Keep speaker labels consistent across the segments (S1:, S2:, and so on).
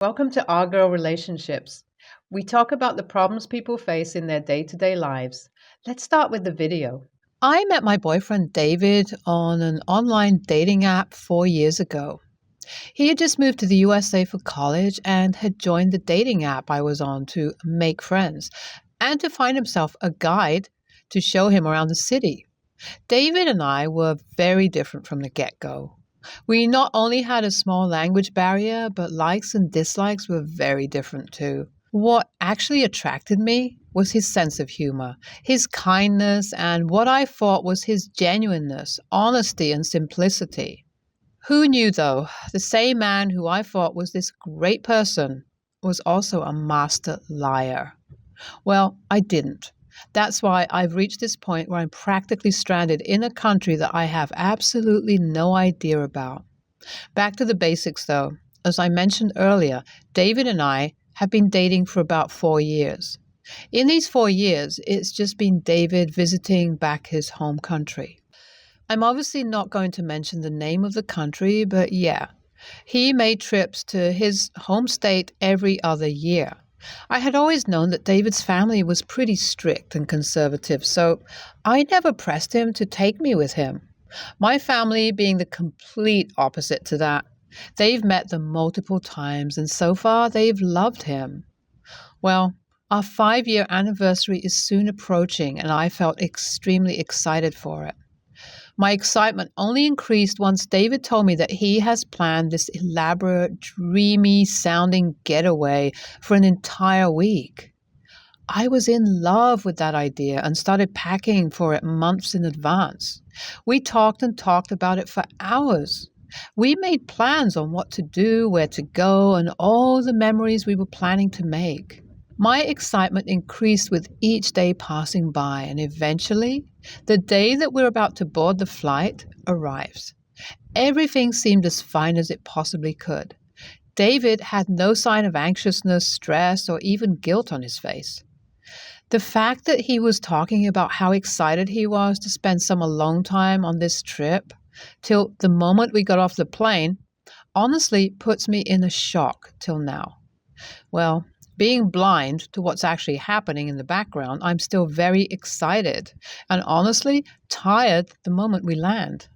S1: Welcome to Our Girl Relationships. We talk about the problems people face in their day to day lives. Let's start with the video. I met my boyfriend David on an online dating app 4 years ago. He had just moved to the USA for college and had joined the dating app I was on to make friends and to find himself a guide to show him around the city. David and I were very different from the get go. We not only had a small language barrier, but likes and dislikes were very different too. What actually attracted me was his sense of humor, his kindness, and what I thought was his genuineness, honesty, and simplicity. Who knew, though, the same man who I thought was this great person was also a master liar? Well, I didn't. That's why I've reached this point where I'm practically stranded in a country that I have absolutely no idea about. Back to the basics, though. As I mentioned earlier, David and I have been dating for about 4 years. In these 4 years, it's just been David visiting back his home country. I'm obviously not going to mention the name of the country, but yeah, he made trips to his home state every other year. I had always known that David's family was pretty strict and conservative, so I never pressed him to take me with him. My family being the complete opposite to that. They've met them multiple times, and so far they've loved him. Well, our 5-year anniversary is soon approaching, and I felt extremely excited for it. My excitement only increased once David told me that he has planned this elaborate, dreamy-sounding getaway for an entire week. I was in love with that idea and started packing for it months in advance. We talked and talked about it for hours. We made plans on what to do, where to go, and all the memories we were planning to make. My excitement increased with each day passing by, and eventually, the day that we're about to board the flight arrives. Everything seemed as fine as it possibly could. David had no sign of anxiousness, stress, or even guilt on his face. The fact that he was talking about how excited he was to spend some alone time on this trip, till the moment we got off the plane, honestly puts me in a shock till now. Well, being blind to what's actually happening in the background, I'm still very excited and honestly tired the moment we land.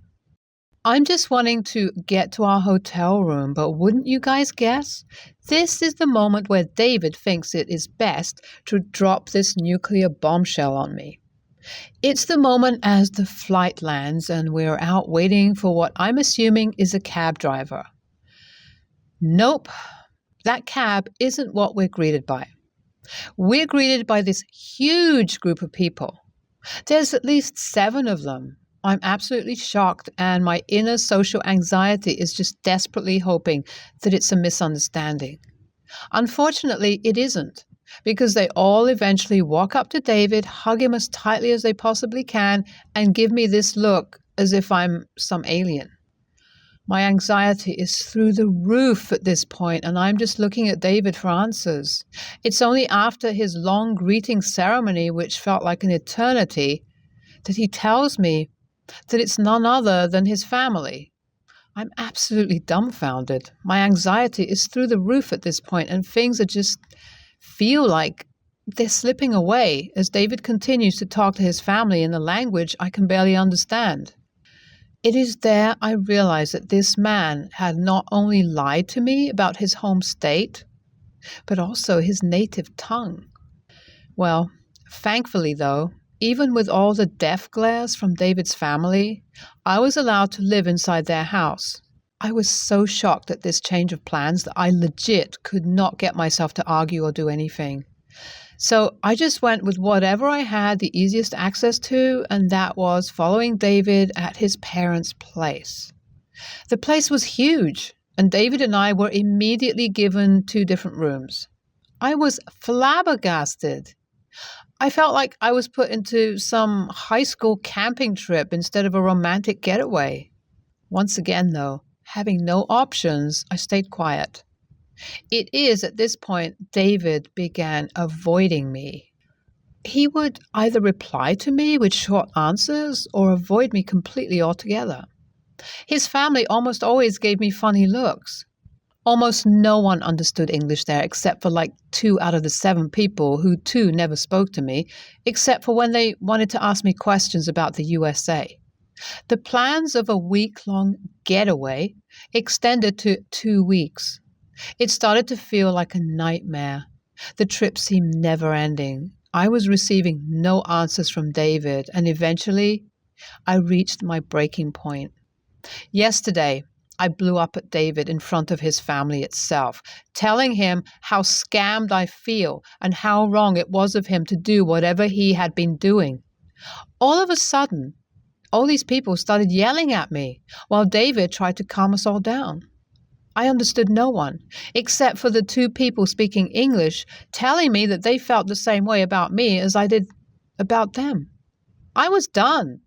S1: I'm just wanting to get to our hotel room, but wouldn't you guys guess? This is the moment where David thinks it is best to drop this nuclear bombshell on me. It's the moment as the flight lands and we're out waiting for what I'm assuming is a cab driver. Nope. That cab isn't what we're greeted by. We're greeted by this huge group of people. There's at least 7 of them. I'm absolutely shocked, and my inner social anxiety is just desperately hoping that it's a misunderstanding. Unfortunately, it isn't, because they all eventually walk up to David, hug him as tightly as they possibly can, and give me this look as if I'm some alien. My anxiety is through the roof at this point, and I'm just looking at David for answers. It's only after his long greeting ceremony, which felt like an eternity, that he tells me that it's none other than his family. I'm absolutely dumbfounded. My anxiety is through the roof at this point, and things are just feel like they're slipping away as David continues to talk to his family in a language I can barely understand. It is there I realize that this man had not only lied to me about his home state, but also his native tongue. Well, thankfully though, even with all the death glares from David's family, I was allowed to live inside their house. I was so shocked at this change of plans that I legit could not get myself to argue or do anything. So I just went with whatever I had the easiest access to, and that was following David at his parents' place. The place was huge, and David and I were immediately given 2 different rooms. I was flabbergasted. I felt like I was put into some high school camping trip instead of a romantic getaway. Once again, though, having no options, I stayed quiet. It is at this point David began avoiding me. He would either reply to me with short answers or avoid me completely altogether. His family almost always gave me funny looks. Almost no one understood English there except for like 2 out of the 7 people who too never spoke to me, except for when they wanted to ask me questions about the USA. The plans of a week-long getaway extended to 2 weeks. It started to feel like a nightmare. The trip seemed never-ending. I was receiving no answers from David, and eventually I reached my breaking point. Yesterday, I blew up at David in front of his family itself, telling him how scammed I feel and how wrong it was of him to do whatever he had been doing. All of a sudden, all these people started yelling at me while David tried to calm us all down. I understood no one, except for the 2 people speaking English telling me that they felt the same way about me as I did about them. I was done.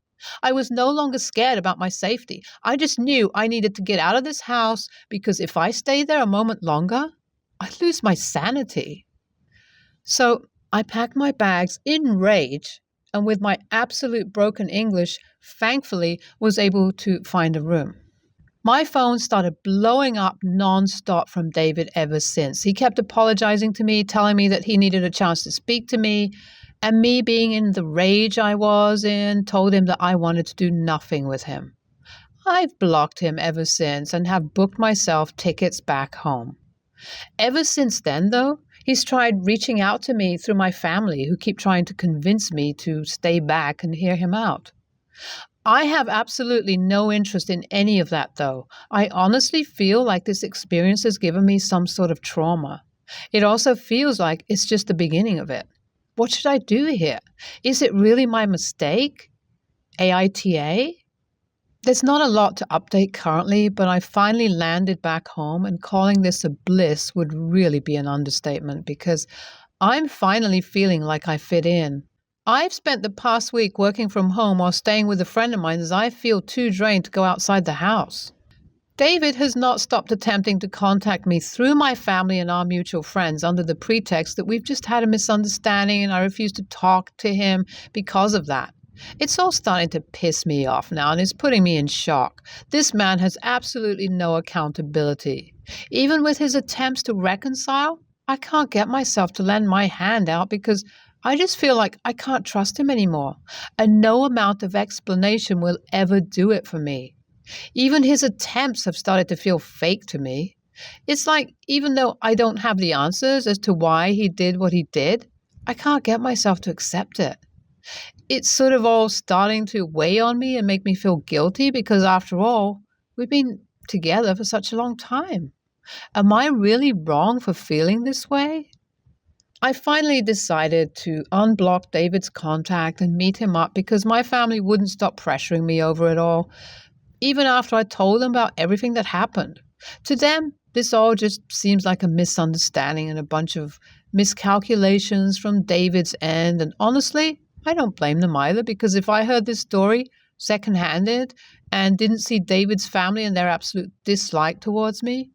S1: I was no longer scared about my safety. I just knew I needed to get out of this house because if I stayed there a moment longer, I'd lose my sanity. So I packed my bags in rage and with my absolute broken English, thankfully was able to find a room. My phone started blowing up nonstop from David ever since. He kept apologizing to me, telling me that he needed a chance to speak to me, and me being in the rage I was in, told him that I wanted to do nothing with him. I've blocked him ever since and have booked myself tickets back home. Ever since then, though, he's tried reaching out to me through my family who keep trying to convince me to stay back and hear him out. I have absolutely no interest in any of that, though. I honestly feel like this experience has given me some sort of trauma. It also feels like it's just the beginning of it. What should I do here? Is it really my mistake? AITA? There's not a lot to update currently, but I finally landed back home, and calling this a bliss would really be an understatement because I'm finally feeling like I fit in. I've spent the past week working from home while staying with a friend of mine as I feel too drained to go outside the house. David has not stopped attempting to contact me through my family and our mutual friends under the pretext that we've just had a misunderstanding and I refuse to talk to him because of that. It's all starting to piss me off now and it's putting me in shock. This man has absolutely no accountability. Even with his attempts to reconcile, I can't get myself to lend my hand out because I just feel like I can't trust him anymore, and no amount of explanation will ever do it for me. Even his attempts have started to feel fake to me. It's like even though I don't have the answers as to why he did what he did, I can't get myself to accept it. It's sort of all starting to weigh on me and make me feel guilty because after all, we've been together for such a long time. Am I really wrong for feeling this way? I finally decided to unblock David's contact and meet him up because my family wouldn't stop pressuring me over it all, even after I told them about everything that happened. To them, this all just seems like a misunderstanding and a bunch of miscalculations from David's end, and honestly, I don't blame them either because if I heard this story secondhand and didn't see David's family and their absolute dislike towards me,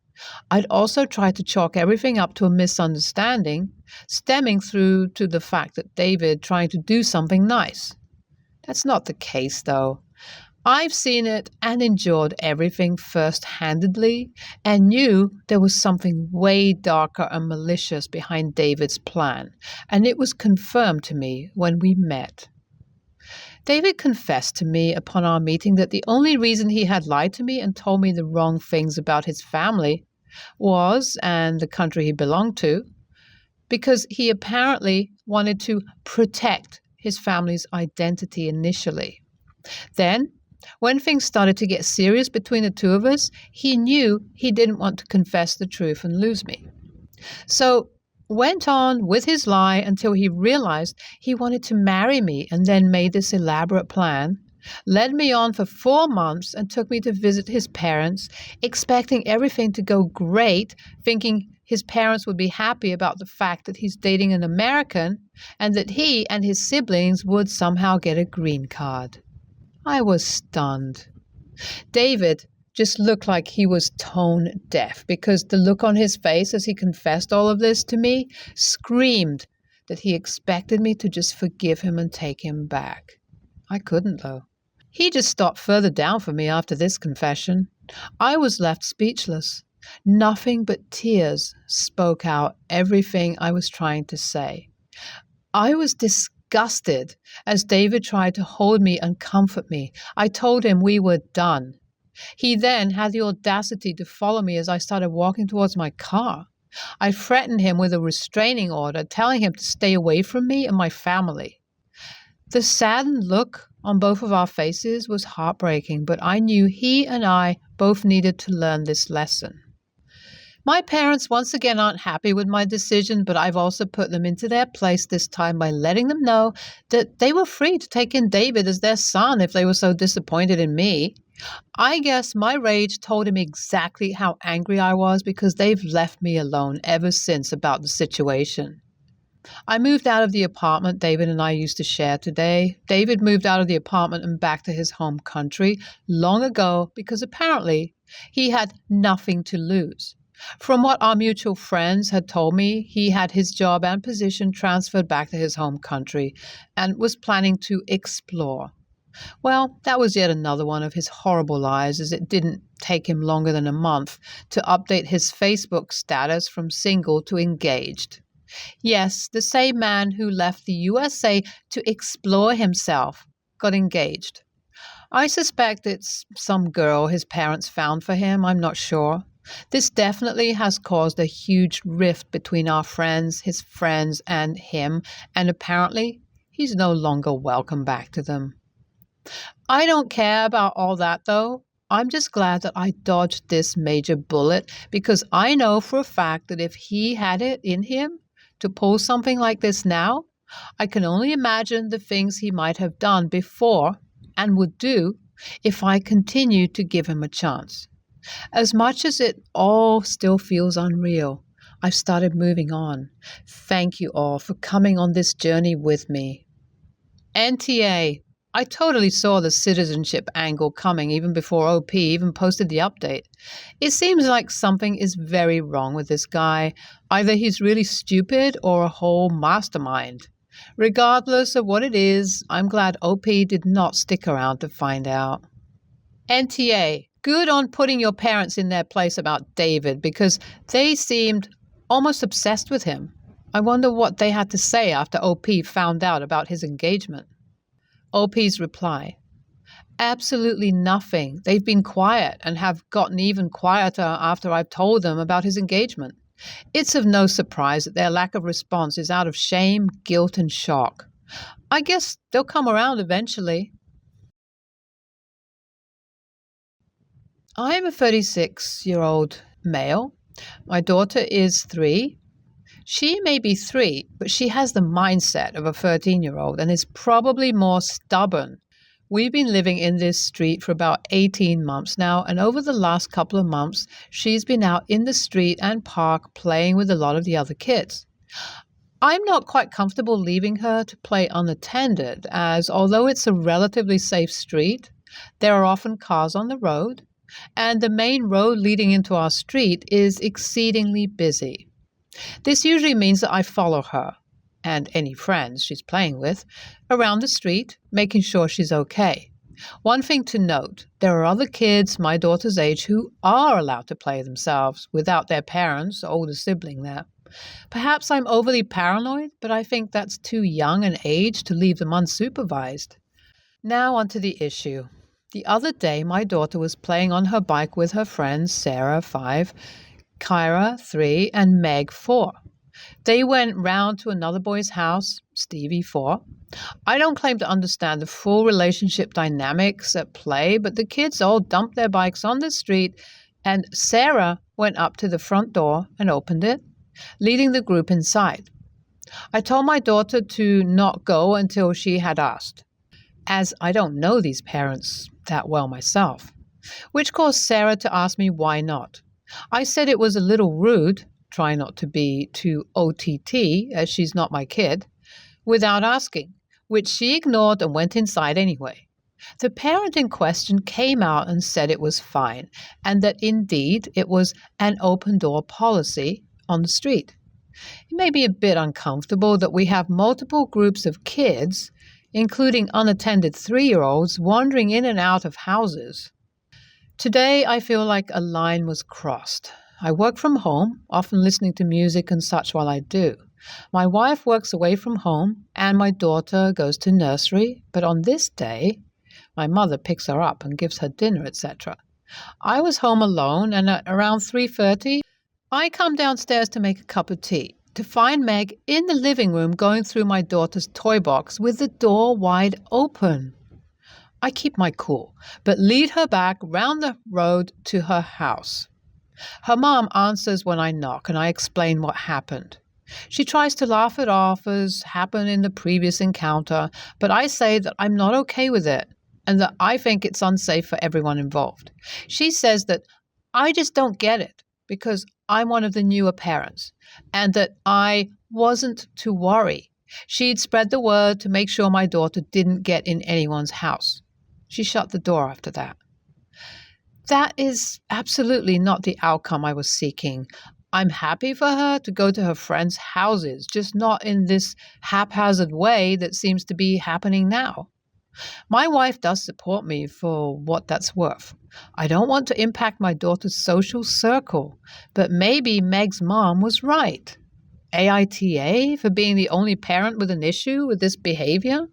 S1: I'd also try to chalk everything up to a misunderstanding, stemming through to the fact that David trying to do something nice. That's not the case, though. I've seen it and endured everything first-handedly and knew there was something way darker and malicious behind David's plan, and it was confirmed to me when we met. David confessed to me upon our meeting that the only reason he had lied to me and told me the wrong things about his family was, and the country he belonged to, because he apparently wanted to protect his family's identity initially. Then, when things started to get serious between the 2 of us, he knew he didn't want to confess the truth and lose me. So, went on with his lie until he realized he wanted to marry me and then made this elaborate plan, led me on for 4 months and took me to visit his parents, expecting everything to go great, thinking his parents would be happy about the fact that he's dating an American and that he and his siblings would somehow get a green card. I was stunned. David just looked like he was tone deaf because the look on his face as he confessed all of this to me screamed that he expected me to just forgive him and take him back. I couldn't, though. He just stopped further down for me after this confession. I was left speechless. Nothing but tears spoke out everything I was trying to say. I was disgusted as David tried to hold me and comfort me. I told him we were done. He then had the audacity to follow me as I started walking towards my car. I threatened him with a restraining order, telling him to stay away from me and my family. The saddened look on both of our faces was heartbreaking, but I knew he and I both needed to learn this lesson. My parents once again aren't happy with my decision, but I've also put them into their place this time by letting them know that they were free to take in David as their son if they were so disappointed in me. I guess my rage told him exactly how angry I was because they've left me alone ever since about the situation. I moved out of the apartment David and I used to share today. David moved out of the apartment and back to his home country long ago because apparently he had nothing to lose. From what our mutual friends had told me, he had his job and position transferred back to his home country and was planning to explore. Well, that was yet another one of his horrible lies, as it didn't take him longer than a month to update his Facebook status from single to engaged. Yes, the same man who left the USA to explore himself got engaged. I suspect it's some girl his parents found for him, I'm not sure. This definitely has caused a huge rift between our friends, his friends, and him, and apparently he's no longer welcome back to them. I don't care about all that, though. I'm just glad that I dodged this major bullet because I know for a fact that if he had it in him to pull something like this now, I can only imagine the things he might have done before and would do if I continued to give him a chance. As much as it all still feels unreal, I've started moving on. Thank you all for coming on this journey with me. NTA. I totally saw the citizenship angle coming even before OP even posted the update. It seems like something is very wrong with this guy. Either he's really stupid or a whole mastermind. Regardless of what it is, I'm glad OP did not stick around to find out. NTA. Good on putting your parents in their place about David because they seemed almost obsessed with him. I wonder what they had to say after OP found out about his engagement. OP's reply. Absolutely nothing. They've been quiet and have gotten even quieter after I've told them about his engagement. It's of no surprise that their lack of response is out of shame, guilt, and shock. I guess they'll come around eventually. I am a 36-year-old male. My daughter is 3. She may be 3, but she has the mindset of a 13-year-old and is probably more stubborn. We've been living in this street for about 18 months now, and over the last couple of months, she's been out in the street and park playing with a lot of the other kids. I'm not quite comfortable leaving her to play unattended, as although it's a relatively safe street, there are often cars on the road, and the main road leading into our street is exceedingly busy. This usually means that I follow her, and any friends she's playing with, around the street, making sure she's okay. One thing to note, there are other kids my daughter's age who are allowed to play themselves without their parents or older sibling there. Perhaps I'm overly paranoid, but I think that's too young an age to leave them unsupervised. Now onto the issue. The other day, my daughter was playing on her bike with her friends Sarah, 5, Kyra, 3, and Meg, 4. They went round to another boy's house, Stevie, 4. I don't claim to understand the full relationship dynamics at play, but the kids all dumped their bikes on the street, and Sarah went up to the front door and opened it, leading the group inside. I told my daughter to not go until she had asked, as I don't know these parents that well myself, which caused Sarah to ask me why not. I said it was a little rude, try not to be too OTT, as she's not my kid, without asking, which she ignored and went inside anyway. The parent in question came out and said it was fine, and that indeed it was an open door policy on the street. It may be a bit uncomfortable that we have multiple groups of kids, including unattended 3-year-olds, wandering in and out of houses. Today, I feel like a line was crossed. I work from home, often listening to music and such while I do. My wife works away from home, and my daughter goes to nursery, but on this day, my mother picks her up and gives her dinner, etc. I was home alone, and at around 3:30, I come downstairs to make a cup of tea, to find Meg in the living room going through my daughter's toy box with the door wide open. I keep my cool, but lead her back round the road to her house. Her mom answers when I knock, and I explain what happened. She tries to laugh it off as happened in the previous encounter, but I say that I'm not okay with it and that I think it's unsafe for everyone involved. She says that I just don't get it because I'm one of the newer parents and that I wasn't to worry. She'd spread the word to make sure my daughter didn't get in anyone's house. She shut the door after that. That is absolutely not the outcome I was seeking. I'm happy for her to go to her friends' houses, just not in this haphazard way that seems to be happening now. My wife does support me for what that's worth. I don't want to impact my daughter's social circle, but maybe Meg's mom was right. AITA for being the only parent with an issue with this behavior?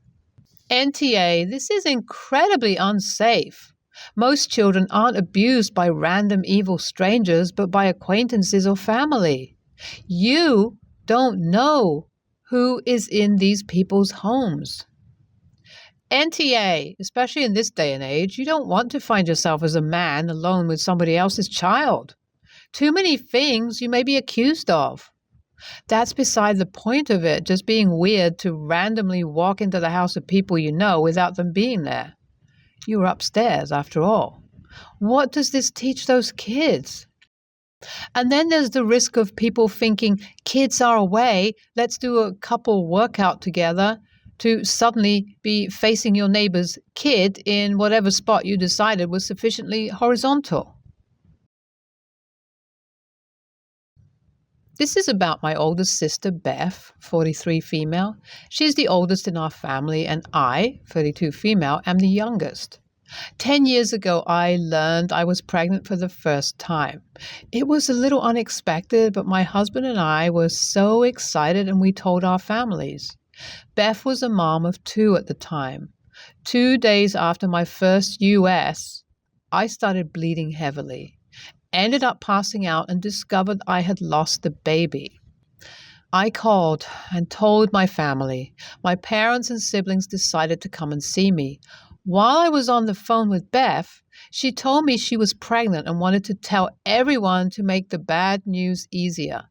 S1: NTA, this is incredibly unsafe. Most children aren't abused by random evil strangers, but by acquaintances or family. You don't know who is in these people's homes. NTA, especially in this day and age, you don't want to find yourself as a man alone with somebody else's child. Too many things you may be accused of. That's beside the point of it, just being weird to randomly walk into the house of people you know without them being there. You were upstairs, after all. What does this teach those kids? And then there's the risk of people thinking kids are away, let's do a couple workout together, to suddenly be facing your neighbor's kid in whatever spot you decided was sufficiently horizontal. This is about my oldest sister, Beth, 43 female. She's the oldest in our family, and I, 32 female, am the youngest. 10 years ago, I learned I was pregnant for the first time. It was a little unexpected, but my husband and I were so excited, and we told our families. Beth was a mom of 2 at the time. 2 days after my first US, I started bleeding heavily. Ended up passing out and discovered I had lost the baby. I called and told my family. My parents and siblings decided to come and see me. While I was on the phone with Beth, she told me she was pregnant and wanted to tell everyone to make the bad news easier.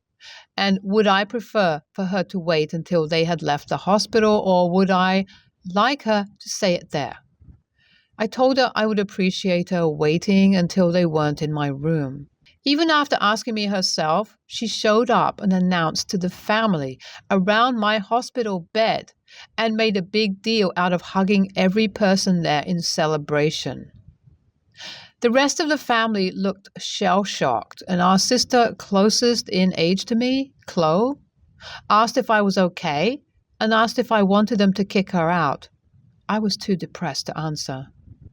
S1: And would I prefer for her to wait until they had left the hospital, or would I like her to say it there? I told her I would appreciate her waiting until they weren't in my room. Even after asking me herself, she showed up and announced to the family around my hospital bed and made a big deal out of hugging every person there in celebration. The rest of the family looked shell-shocked, and our sister closest in age to me, Chloe, asked if I was okay and asked if I wanted them to kick her out. I was too depressed to answer.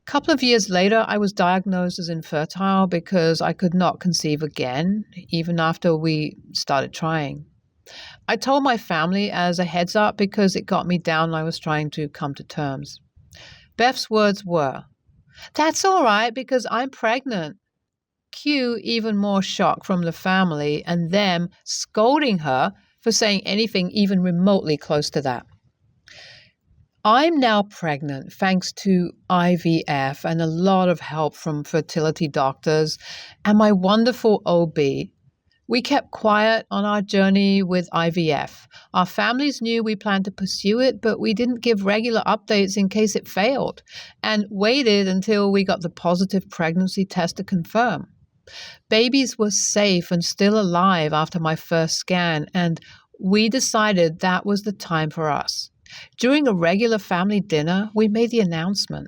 S1: A couple of years later, I was diagnosed as infertile because I could not conceive again, even after we started trying. I told my family as a heads up because it got me down and I was trying to come to terms. Beth's words were, "That's all right because I'm pregnant." Cue even more shock from the family and them scolding her for saying anything even remotely close to that. I'm now pregnant thanks to IVF and a lot of help from fertility doctors and my wonderful OB. We kept quiet on our journey with IVF. Our families knew we planned to pursue it, but we didn't give regular updates in case it failed and waited until we got the positive pregnancy test to confirm. Babies were safe and still alive after my first scan, and we decided that was the time for us. During a regular family dinner, we made the announcement.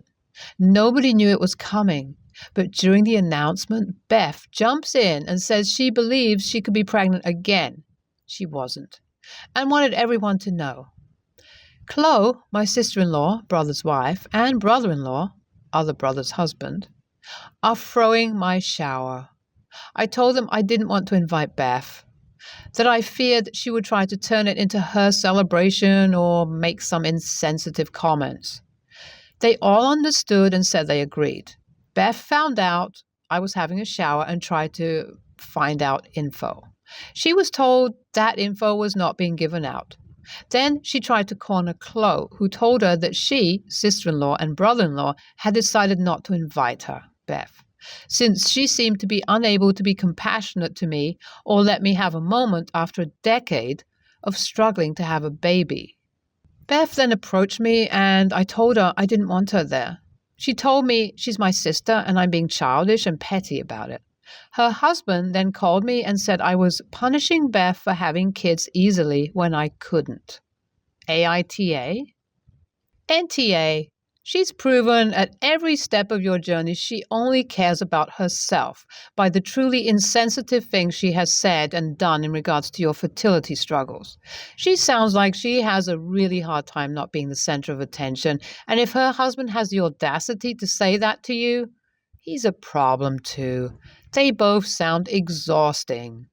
S1: Nobody knew it was coming, but during the announcement, Beth jumps in and says she believes she could be pregnant again. She wasn't, and wanted everyone to know. Chloe, my sister-in-law, brother's wife, and brother-in-law, other brother's husband, are throwing my shower. I told them I didn't want to invite Beth, that I feared she would try to turn it into her celebration or make some insensitive comments. They all understood and said they agreed. Beth found out I was having a shower and tried to find out info. She was told that info was not being given out. Then she tried to corner Chloe, who told her that she, sister-in-law, and brother-in-law had decided not to invite her, Beth, since she seemed to be unable to be compassionate to me or let me have a moment after a decade of struggling to have a baby. Beth then approached me and I told her I didn't want her there. She told me she's my sister and I'm being childish and petty about it. Her husband then called me and said I was punishing Beth for having kids easily when I couldn't. AITA? NTA. She's proven at every step of your journey she only cares about herself by the truly insensitive things she has said and done in regards to your fertility struggles. She sounds like she has a really hard time not being the center of attention, and if her husband has the audacity to say that to you, he's a problem too. They both sound exhausting.